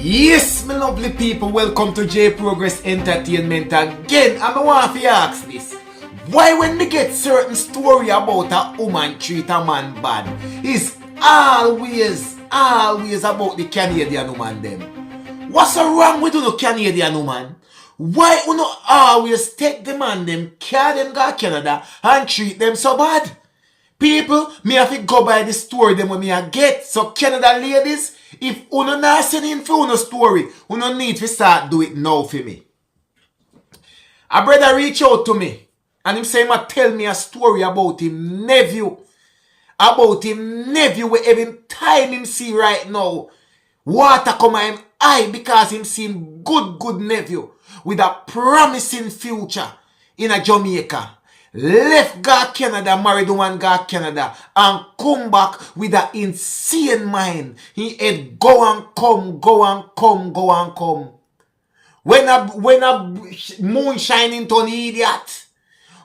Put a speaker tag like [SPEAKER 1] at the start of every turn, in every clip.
[SPEAKER 1] Yes, my lovely people, welcome to J Progress Entertainment again. And I want to ask this. Why when we get certain story about a woman treat a man bad, is always about the Canadian woman them? What's so wrong with the Canadian woman? Why you not always take the man them, carry them go to Canada and treat them so bad? People, me have to go by the story them when me a get. So Canada ladies, if you not sending for una story, you no need to start do it now for me. A brother reach out to me and him say him tell me a story about him nephew. About him nephew where every time him see right now, water come in him eye because him see him good nephew with a promising future in a Jamaica. Left go Canada, married one go Canada, and come back with an insane mind. He had go and come. When a moon shining to an idiot.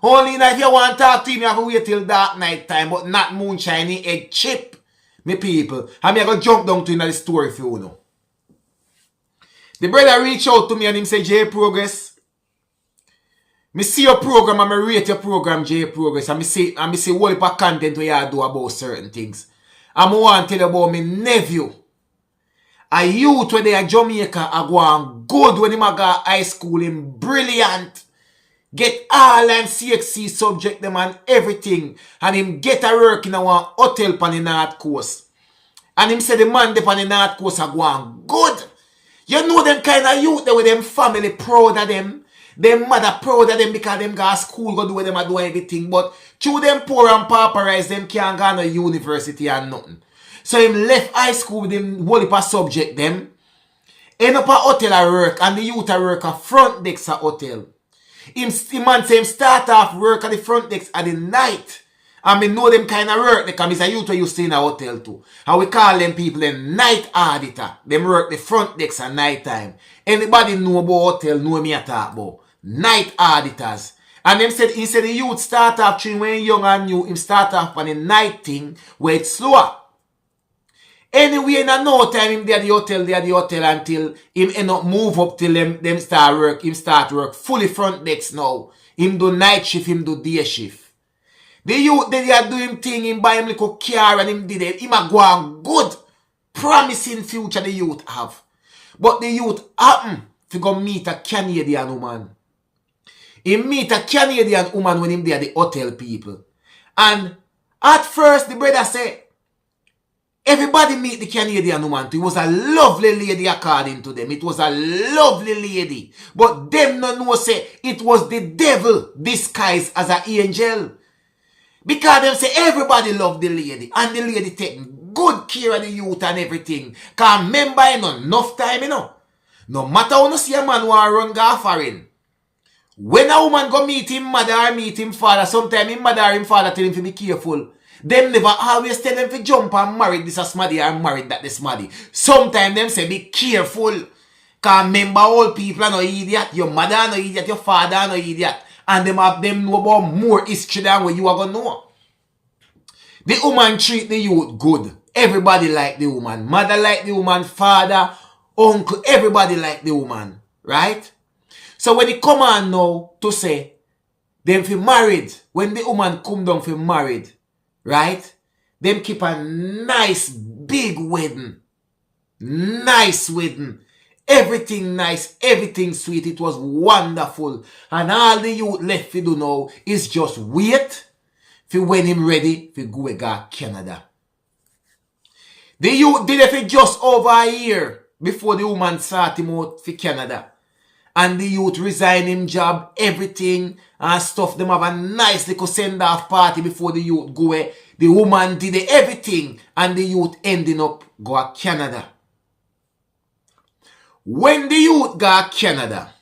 [SPEAKER 1] Only if you want to talk to him, you have to wait till dark night time, but not moonshine, he had chip, me people. And me going to jump down to the story for you know. The brother reached out to me and him say, J Progress, me see your program and me rate your program, J Progress, and me see what heap of content we you do about certain things. And I want to tell you about my nephew. A youth when they are Jamaica are going good when he go high school, him brilliant. Get all and CXC subject them and everything. And him get a work in a one hotel on the North Coast. And him say the man there on the North Coast are going good. You know them kind of youth there with them family proud of them. Them mother proud of them because them go to school, go do what them do everything. But through them poor and pauperized, them can't go to university and nothing. So him left high school with them whole heap of subject them. End up a hotel at work and the youth at work at front desk at hotel. Him man say him start off work at the front desk at the night. And me know them kind of work because he's a youth who used to in a hotel too. And we call them people them night auditor. Them work the front desk at night time. Anybody know about hotel know me a talk about. Night auditors. And them said, he said the youth start off when young and new, him start off on the night thing where it's slower. Anyway, in no time, him there at the hotel until him end up move up till them start work. Him start work fully front decks now. Him do night shift, him do day shift. The youth they are doing thing, him buy him little car and him did it. Him a go on good, promising future the youth have. But the youth happen to go meet a Canadian woman. He meet a Canadian woman when him there the hotel people. And at first the brother said, everybody meet the Canadian woman too. It was a lovely lady according to them. It was a lovely lady. But them no know say it was the devil disguised as an angel. Because them say everybody love the lady. And the lady taking good care of the youth and everything. Because remember, you know, enough time, you know. No matter how you see a man want to run go foreign. When a woman go meet him mother or meet him father, sometimes him mother or him father tell him to be careful. Them never always tell them to jump and marry this a smaddy or married that this smaddy. Sometimes them say be careful. Because remember all people are no idiot. Your mother are no idiot. Your father are no idiot. And them have them know about more history than what you are going to know. The woman treat the youth good. Everybody like the woman. Mother like the woman. Father, uncle, everybody like the woman. Right? So when it come on now to say, them fi married, when the woman come down for married, right? Them keep a nice big wedding. Nice wedding. Everything nice, everything sweet. It was wonderful. And all the youth left to do now is just wait for when him ready for go to Canada. The youth did it for just over a year before the woman sought him out for Canada. And the youth resign him job, everything and stuff. Them have a nice little send-off party before the youth go away. The woman did everything and the youth ending up go to Canada. When the youth go to Canada,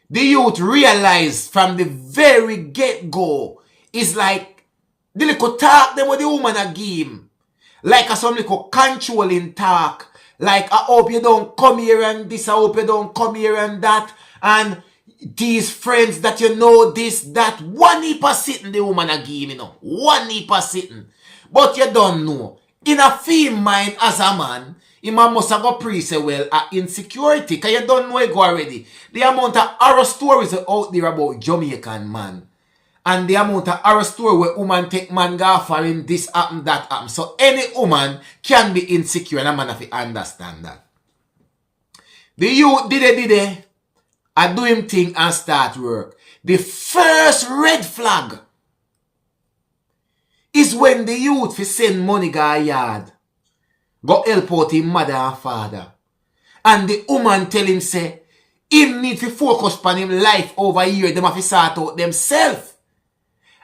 [SPEAKER 1] the youth realized from the very get-go, it's like the little talk them with the woman a give him. Like a some little controlling talk. Like, I hope you don't come here and this, I hope you don't come here and that. And these friends that you know this, that. One heap of sitting the woman a give me now. One heap of sitting. But you don't know. In a female mind as a man, Him must have go pre say, well, insecurity. Because you don't know it go already. The amount of horror stories out there about Jamaican man. And the amount of horror story where woman take man go for him, this happen, that happen. So any woman can be insecure and a man have to understand that. The youth did it. I do him thing and start work. The first red flag is when the youth fi send money go yard. Go help out him mother and father. And the woman tell him say, him need to focus on him life over here. Them have to sort out themselves.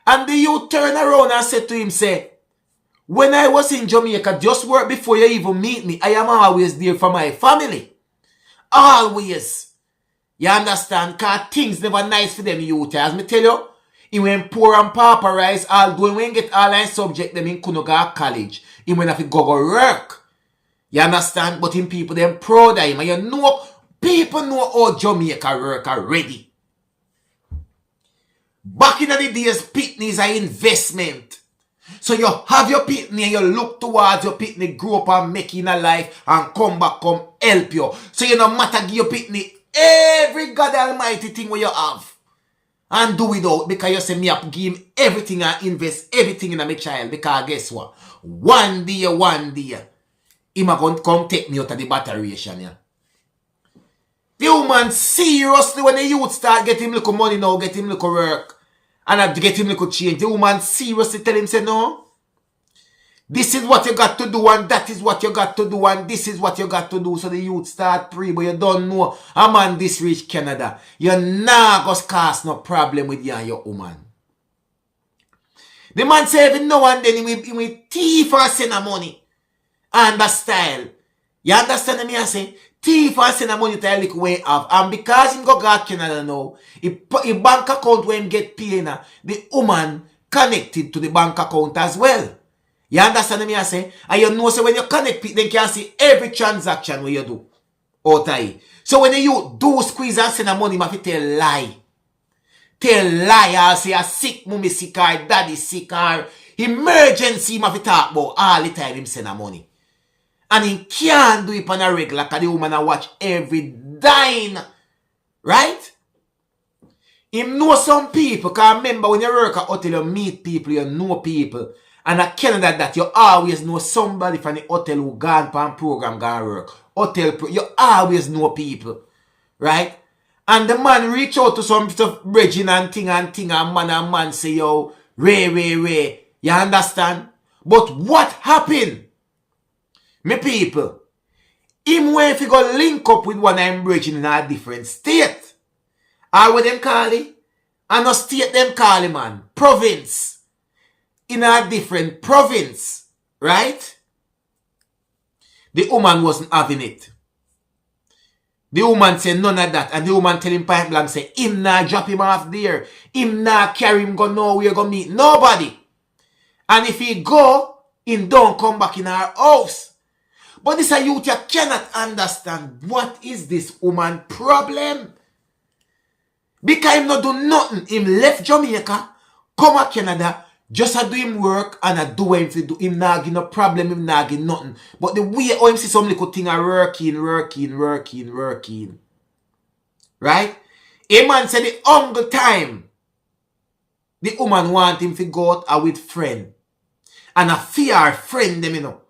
[SPEAKER 1] And the youth turn around and said to him, say, when I was in Jamaica, just work before you even meet me, I am always there for my family. Always. You understand? Because things never nice for them youth. As me tell you, he went poor and pauperized, all doing when get all line subject them in couldn't go college. He went have to go work. You understand? But him people them proud of him. And you know, people know how Jamaica work already. Back in the days, pitneys are investment. So you have your pitney and you look towards your pitney, grow up and make in a life and come back, come help you. So you no matter give your pitney every God Almighty thing where you have. And do without because you say me up give him everything and invest everything in my child. Because guess what? One day, he ma going to come take me out of the batteration. Yeah. The woman seriously when the youth start get him little money now, get him little work. And I get him little change. The woman seriously tell him, say, no. This is what you got to do and that is what you got to do and this is what you got to do. So the youth start pray, but you don't know a man this reach Canada. You're not going to cause no problem with you and your woman. The man say every now and then he will thief or send a money. And the style. You understand me I say? Thief and send a money to a little way off. And because him go to Canada now, he bank account where him get paid now, the woman connected to the bank account as well. You understand me I say? And you know so when you connect people, they can see every transaction where you do. Outside. So when you do squeeze and send a money, you have to tell lie. Tell lie. I'll say a sick mommy sick or daddy sick or emergency you have to talk about all the time him send a money. And he can't do it on a regular because the woman a watch every dime. Right? Him know some people. Because remember when you work at hotel, you meet people, you know people. And at Canada that you always know somebody from the hotel who gone pan program gone work. You always know people. Right? And the man reach out to some stuff, bridging and thing and man say, yo, Ray. You understand? But what happened? Me people, him when if you go link up with one I'm bridging in a different state. Or what them call it? And no state them call it, man. Province. In a different province. Right? The woman wasn't having it. The woman said none of that. And the woman tell him point blank say, him not drop him off there. Him not carry him go nowhere go meet nobody. And if he go, him don't come back in our house. But this a youth you cannot understand. What is this woman problem? Because him not do nothing. Him left Jamaica, come to Canada, just a do him work and a do what him to do. Him not give no problem, him not give nothing. But the way how him see some little thing are working. Right? A man said the hunger time, the woman want him to go out with friend. And a fear friend them, you know.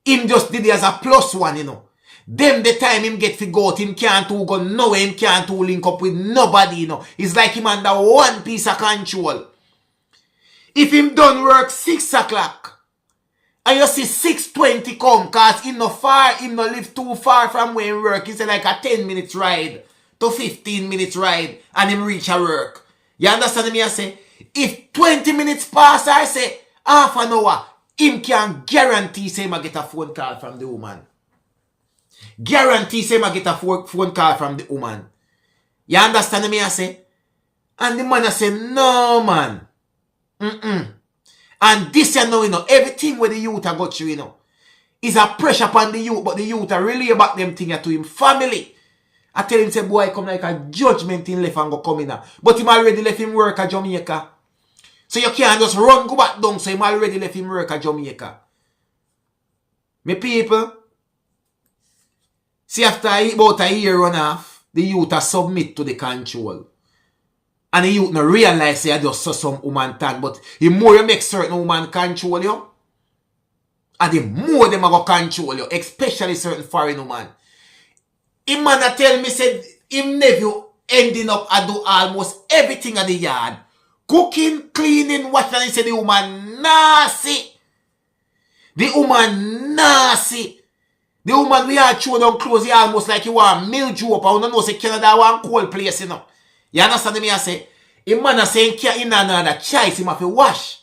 [SPEAKER 1] Him just did it as a plus one, you know. Them the time him get to go out, him can't to go nowhere, him can't to link up with nobody, you know. It's like him under one piece of control. If him done work 6 o'clock, and you see 6:20 come, cause him no far, him no live too far from where he work. It's like a 10 minutes ride to 15 minutes ride, and him reach a work. You understand me I say? If 20 minutes pass, I say, half an hour, him can guarantee say him get a phone call from the woman. Guarantee say him get a phone call from the woman. You understand me I say? And the man I say, no man. And this you know, everything where the youth are got you, you know, is a pressure upon the youth, but the youth are really about them thing to him family. I tell him say, boy, come like a judgment in left and go come in now. But him already left him work at Jamaica. So you can't just run, go back down. So him already left him work at Jamaica. Me people, See, after about a year run off, the youth are submit to the control. And the youth no realize they are just so some woman tan. But the more you make certain woman control you, and the more them are going to control you, especially certain foreign woman. Him man a tell me, said, him nephew ending up I do almost everything at the yard. Cooking, cleaning, washing, and he said the woman nasty. The woman nasty. The woman we are throw down clothes, he almost like you want mildew up. I don't know, say Canada one cold place, you know. You understand me? I say, a man a saying, in another choice, he have to wash.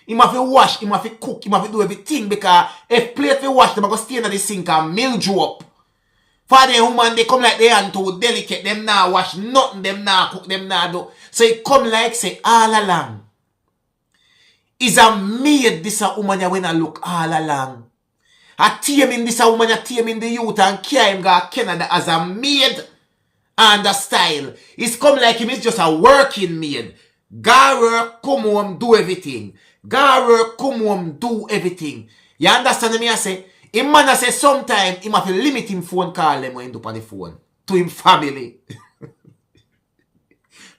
[SPEAKER 1] He have to wash, he have to cook, he have to do everything because if plate we wash, they go stay in the sink and mildew up. For the woman, they come like they are too delicate, them now wash nothing, them now cook, them now do. So it come like say all along. Is a maid this a woman when I look all along. I team in this a woman, I team in the youth and carry him go Canada as a maid and a style. It's come like him is just a working maid. Go work, come home, do everything. Go work, come home, do everything. You understand me? I say, him man I say sometime he have to limit him phone call them when he do on the phone. To him family.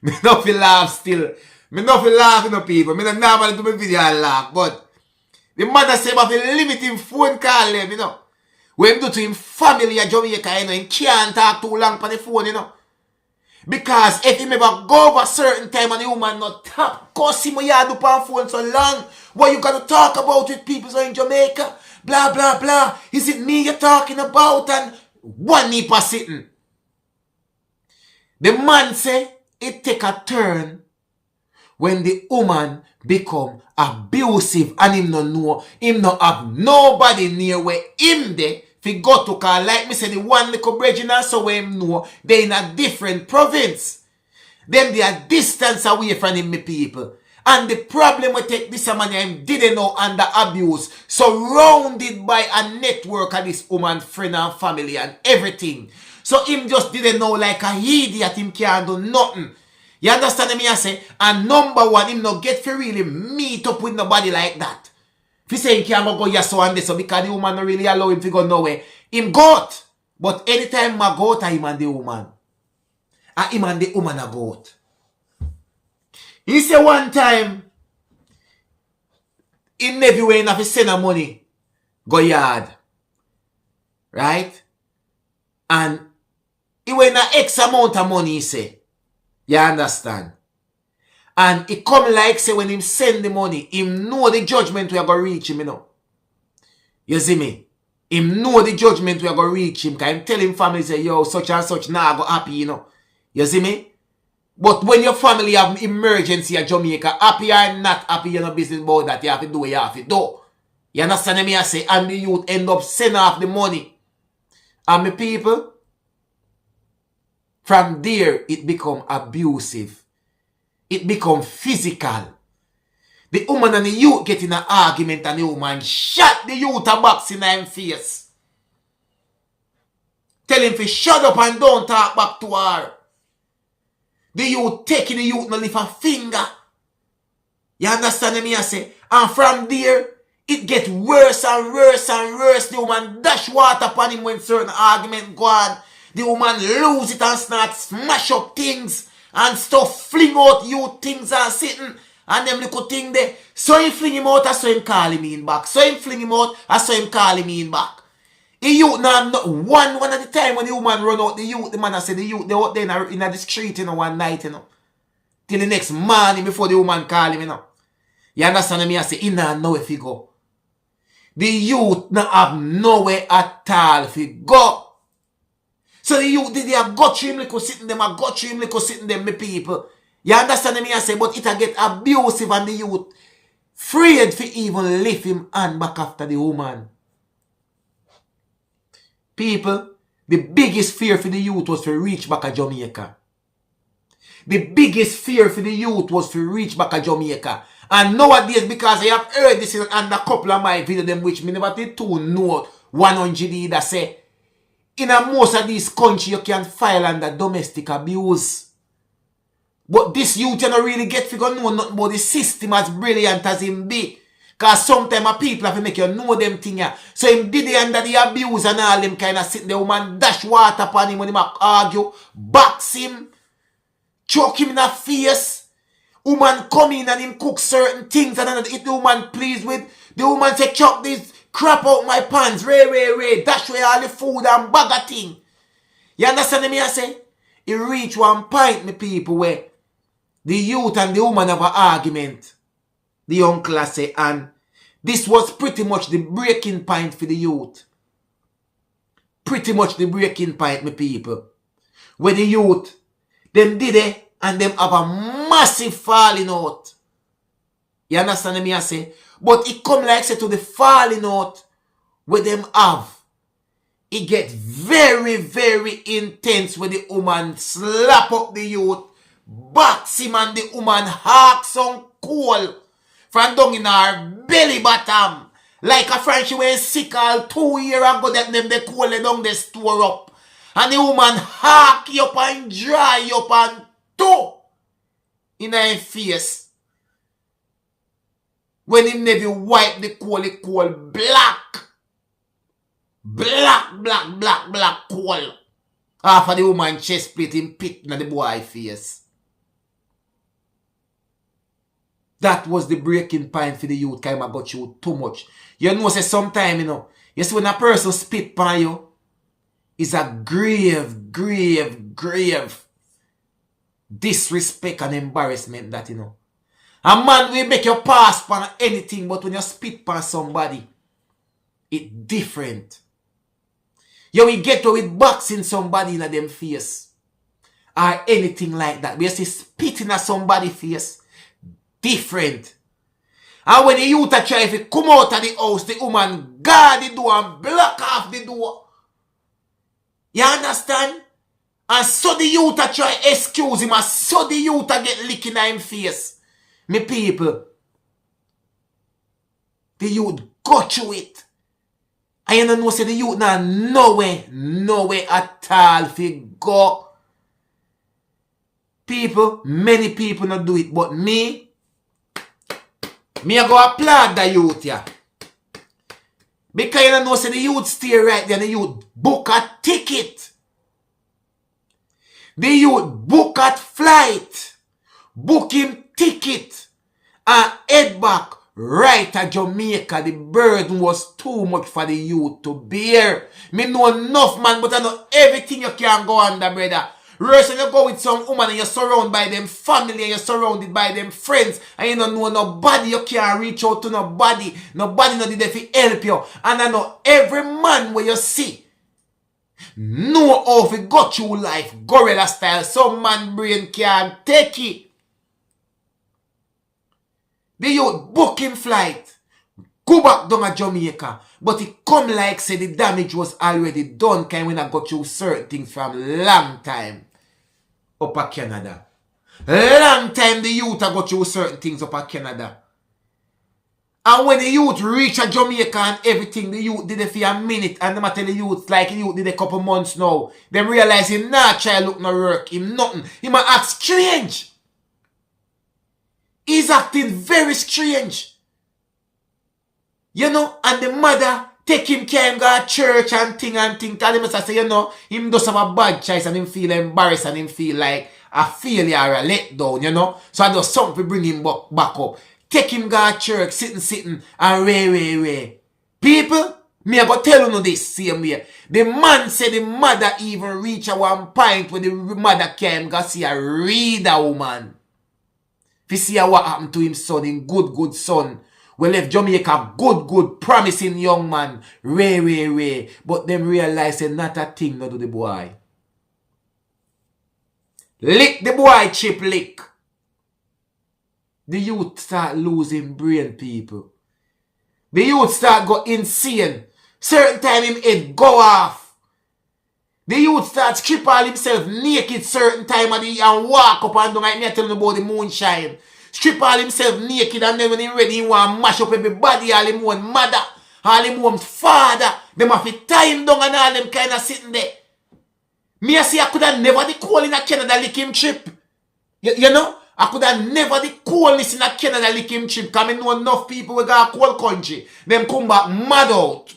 [SPEAKER 1] Me not feel laugh still. Me not feel laugh, you know, people. Me not normally do my video and laugh. But the mother say, I feel limit him phone call them, you know. When do to him family at Jamaica, you know, he can't talk too long on the phone, you know. Because if he ever go over a certain time and the woman not tap, cause him you do on phone so long, what you got to talk about with people in Jamaica? Blah, blah, blah. Is it me you're talking about? And one heap of sitting. The man say, it take a turn when the woman become abusive and him no know, him no have nobody near where him there fi go to call. Like me say the one little bridging and so where him know they in a different province. Them they are distance away from him, me people. And the problem with take this man him didn't know under abuse, surrounded by a network of this woman friend and family and everything. So him just didn't know like a idiot, him can't do nothing. You understand me? I say, and number one, him not get to really meet up with nobody like that. If he say he can't go yes so and this, so because the woman don't really allow him to go nowhere, him got. But anytime I go out, him and the woman. And him and the woman are go out. He say one time, he never went enough to send her money, go yard. Right? And he went an X amount of money, he say. You understand? And it come like say when him send the money, him know the judgment we are going to reach him, you know. You see me? Him know the judgment we are going to reach him. Because him tell him family say, yo, such and such now go happy, you know. You see me? But when your family have emergency at Jamaica, happy or not happy, you know business about that. You have to do what you have to do. You understand me? I say, and the youth end up sending off the money. And my people, from there, it become abusive. It become physical. The woman and the youth get in an argument and the woman shot the youth a box in his face. Tell him to shut up and don't talk back to her. The youth taking the youth no lift a finger. You understand me? I say, and from there, it gets worse and worse and worse. The woman dash water upon him when certain argument go on. The woman lose it and start smash up things and stuff, fling out you things and sitting and them little thing there. So he fling him out, I saw him call him in back. So he fling him out, I saw him call him in back. The youth now, one at the time when the woman run out, the man I said the youth, they out there in the street, you know, one night, you know. Till the next morning before the woman call him, you know. You understand me? I say, he now know if he go. The youth now have nowhere at all if he go. So the youth, they have got to him like sitting them, I got to him like sitting them, my people. You understand me? I say, but it a get abusive and the youth afraid to even lift him hand back after the woman. People, the biggest fear for the youth was to reach back to Jamaica. The biggest fear for the youth was to reach back to Jamaica. And nowadays, because I have heard this in a couple of my videos, them which me never did to know 100 that say, in most of these countries, you can file under domestic abuse. But this youth you don't really get to know nothing about the system as brilliant as him be. Because sometimes people have to make you know them thing. Yeah. So him did it under the abuse and all them kind of sitting the woman dash water upon him when he argue, box him, choke him in the face. Woman come in and him cook certain things and if the woman pleased with, the woman say, chop this crap out my pants, ray, dash away all the food and bag of thing. You understand me I say? It reach one point, me people, where the youth and the woman have an argument. The uncle say, and this was pretty much the breaking point for the youth. Pretty much the breaking point, me people. Where the youth, them did it, and them have a massive falling out. You understand me I say? But it come like say to the falling out where them have. It get very, very intense when the woman slap up the youth, box him and the woman hawk some coal from down in her belly bottom. Like a friend she went sick all 2 years ago that them they coal down they store up. And the woman hawk you up and dry you up and two in her face. When him never wipe the coal black. Black coal. After the woman chest plate him pit in the boy face. That was the breaking point for the youth. Kind of got you too much. You know, say sometime, you know, you see when a person spit on you, it's a grave disrespect and embarrassment that, you know. A man will make you pass on anything, but when you spit on somebody, it's different. You will get to with boxing somebody in them face. Or anything like that. But you see spitting at somebody's face, different. And when the youth try to come out of the house, the woman guard the door and block off the door. You understand? And so the youth try to excuse him, and so the youth get licking at him face. Me people, the youth got you it. And you know say the youth now no way at all fi go. People, many people not do it, but me I go applaud the youth yeah. Because you know say the youth stay right there, the youth book a ticket. The youth book a flight. Book him ticket and head back right at Jamaica. The burden was too much for the youth to bear. Me know enough man, but I know everything you can go under, brother. Worse when you go with some woman and you're surrounded by them family and you're surrounded by them friends and you don't know nobody, you can't reach out to nobody. Nobody no did there to help you. And I know every man where you see know how it got you life, gorilla style. Some man brain can't take it. The youth booking flight, go back down to Jamaica. But it come like say the damage was already done kind when I got you certain things from long time up at Canada. Long time the youth I got you certain things up at Canada. And when the youth reach a Jamaica and everything, the youth did it for a minute. And them tell the youth like the youth did a couple months now. Them realize him not try look no work, him nothing. He might act strange. He's acting very strange. You know, and the mother take him care him go to church and thing. Tell him say, you know, him does have a bad choice and him feel embarrassed and him feel like a failure or a letdown, you know. So I do something to bring him back up. Take him go to church, sitting, and ray. People, me I go tell you this same way. The man said the mother even reach a one point when the mother came go see a reader woman. If you see what happened to him son, him good son. We left Jamaica good, promising young man. Ray. But them realize that not a thing not do the boy. Lick the boy chip lick. The youth start losing brain, people. The youth start go insane. Certain time him head go off. The youth start strip all himself naked certain time of the year and walk up and down like me I tell you about the moonshine. Strip all himself naked and then when he ready he want to mash up everybody, all him own mother, all him own father. Them have to tie him down and all them kind of sitting there. Me I say I could have never the call in a Canada lick him trip. You know? I could have never the coldness in Canada lick him chip. Because I know enough people who got a cold country. Them come back mad out.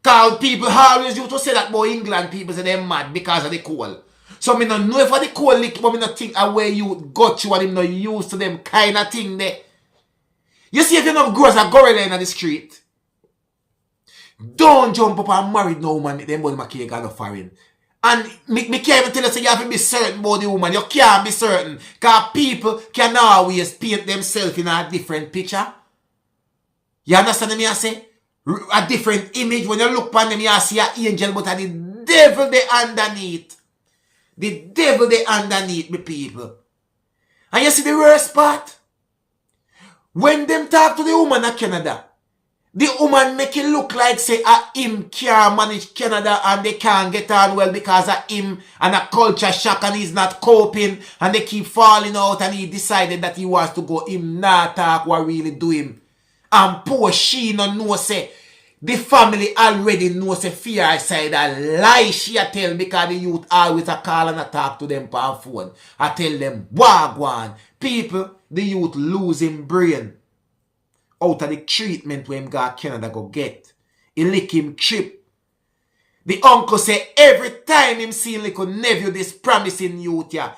[SPEAKER 1] Because people always used to say that about England people say they're mad because of the cold. So I don't know if the cold lick, but I don't think where you got you and him not used to them kind of thing there. You see if you not grow as a gorilla in the street, don't jump up and marry no woman with them body make no foreign. And me can't even tell you so you have to be certain about the woman. You can't be certain. Because people can always paint themselves in a different picture. You understand what I say? A different image. When you look upon them, you see an angel, but the devil they underneath. The devil they underneath, me people. And you see the worst part? When them talk to the woman in Canada, the woman make it look like say him can't manage Canada and they can't get on well because of him and a culture shock and he's not coping and they keep falling out and he decided that he wants to go him not talk what really do him. And poor she no know say the family already know say fear side a lie she a tell because the youth always a call and a talk to them per phone. I tell them wagwan. People, the youth losing brain. Out of the treatment when him got Canada go get. He lick him chip. The uncle say every time him see little nephew this promising youth ya,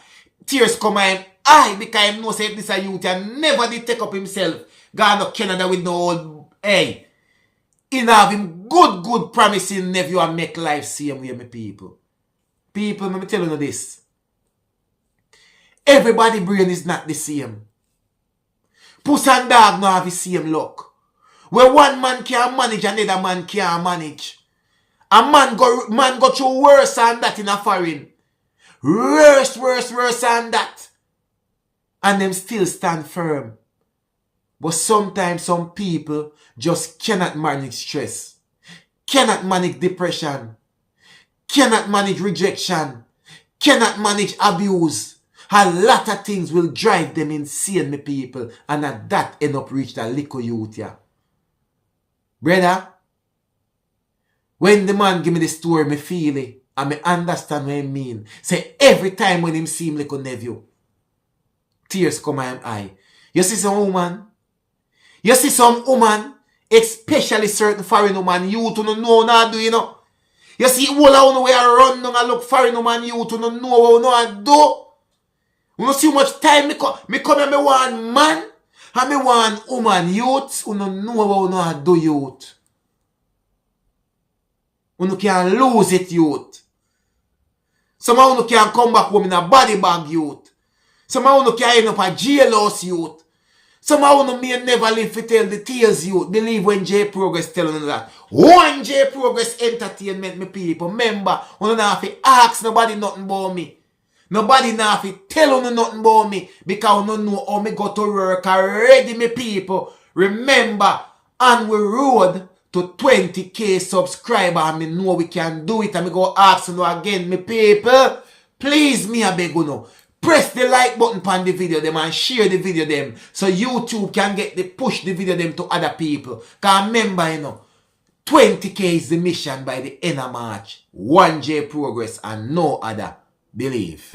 [SPEAKER 1] tears come on him eye because him know say if this a youth ya never did take up himself. Gone to Canada with no old hey. He have him good promising nephew and make life same way me people. People, let me tell you this. Everybody brain is not the same. Puss and dog no have the same luck. Where one man can manage, another man can't manage. A man go through worse than that in a foreign. Worse than that. And them still stand firm. But sometimes some people just cannot manage stress. Cannot manage depression. Cannot manage rejection. Cannot manage abuse. A lot of things will drive them insane, me people. And at that end up reach the little youth here. Brother, when the man give me the story, me feel it. And me understand what I mean. Say every time when him see him little nephew, tears come out his eye. You see some woman? You see some woman, especially certain foreign woman, you to know not do, you know. You see all of you where run down and look foreign woman, you to know what do. You see how much time me come and me want man and me want woman youth. You don't know how to do youth. You can lose it youth. Some of you can come back home in a body bag youth. Some of you can end up a jailhouse youth. Some of you may never live to tell the tales youth. Believe when J Progress telling you that. One J Progress Entertainment, me people. Remember, you don't have to ask nobody nothing about me. Nobody now fi tell you nothing about me because you know how me go to work already, me people. Remember, on we road to 20k subscriber and me know we can do it and me go ask you again, me people. Please me I beg you know. Press the like button on the video them and share the video them so YouTube can get the push the video them to other people. Cause remember you know, 20k is the mission by the end of March. 1J Progress and no other. Believe.